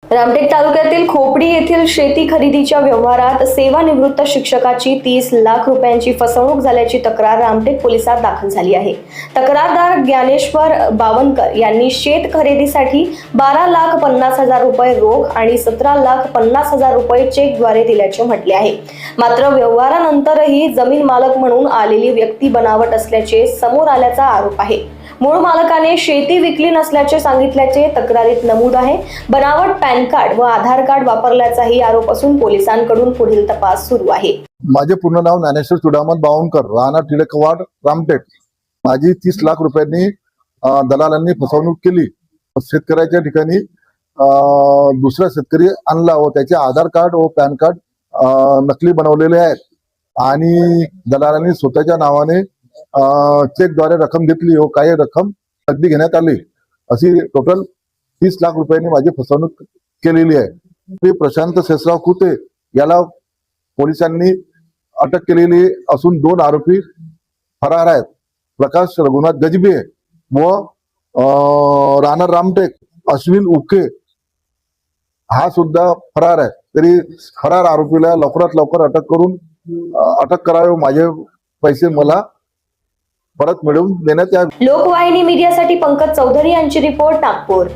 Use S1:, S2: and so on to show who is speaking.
S1: रामटेक तालुक्यातील खोपडी येथील शेती खरेदीच्या व्यवहारात सेवानिवृत्त शिक्षकाची 30 लाख रुपयांची फसवणूक झाल्याची तक्रार रामटेक पोलिसात दाखल झाली आहे। तक्रारदार ज्ञानेश्वर बावनकर यांनी शेत खरेदीसाठी 12,50,000 रुपये रोख आणि 17,50,000 रुपये चेकद्वारे दिल्याचे म्हटले आहे। मात्र व्यवहारानंतरही जमीन मालक म्हणून आलेली व्यक्ती बनावट असल्याचे समोर आल्याचा आरोप आहे। मूळ मालकाने शेती विकली नसल्याचे सांगितल्याचे तक्रारीत नमूद आहे। बनावट पॅन कार्ड व आधार कार्ड वापरल्याचाही आरोप असून पोलिसांकडून पुढील तपास सुरू आहे।
S2: माझे पूर्ण नाव ज्ञानेश्वर चुडामत बावनकर, राहणार टिळकवाड, रामटेक। माझी 30 लाख रुपयांनी दलालांनी फसवणूक केली। शेतकऱ्याच्या ठिकाणी दुसरा शेतकरी आणला व त्याचे आधार कार्ड व पॅन कार्ड नकली बनवलेले आहेत आणि दलालांनी स्वतःच्या नावाने चेकद्वारे रक्कम घेतली व काही रक्कम नगदी घेण्यात आली। अशी टोटल 30 लाख रुपयांनी माझी फसवणूक केलेली आहे। प्रशांत शेषराव कुते याला पोलिसांनी अटक केलेली असून 2 आरोपी फरार आहेत। प्रकाश रघुनाथ गजबे व राहणार रामटेक अश्विन उके हा सुद्धा फरार आहे। तरी फरार आरोपीला लवकरात लवकर अटक करावे, माझे पैसे मला परत मिळवून देण्यात यावे।
S1: लोकवाहिनी मीडियासाठी पंकज चौधरी यांची रिपोर्ट, नागपूर।